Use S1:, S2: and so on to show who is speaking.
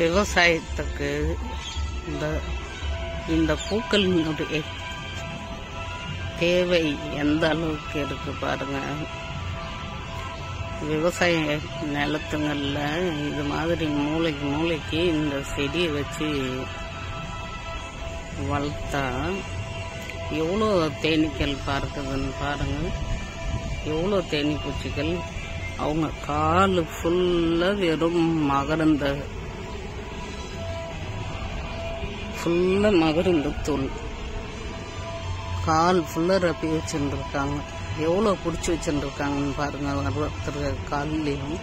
S1: விவசாயத்துக்கு இந்த பூக்களினுடைய தேவை எந்த அளவுக்கு இருக்கு பாருங்க. விவசாய நிலத்துங்கள்ல இது மாதிரி மூளைக்கு மூளைக்கு இந்த செடியை வச்சு வளர்த்தா எவ்வளோ தேனீக்கள் பார்க்குதுன்னு பாருங்க. எவ்வளோ தேனீ பூச்சிகள். அவங்க கால் ஃபுல்லாக வெறும் மகரந்த தூள். கால் ஃபுல்லாக ரப்பி வச்சுருக்காங்க. எவ்வளோ பிடிச்சி வச்சுருக்காங்கன்னு பாருங்க ஒருத்தர் கால்லையும்.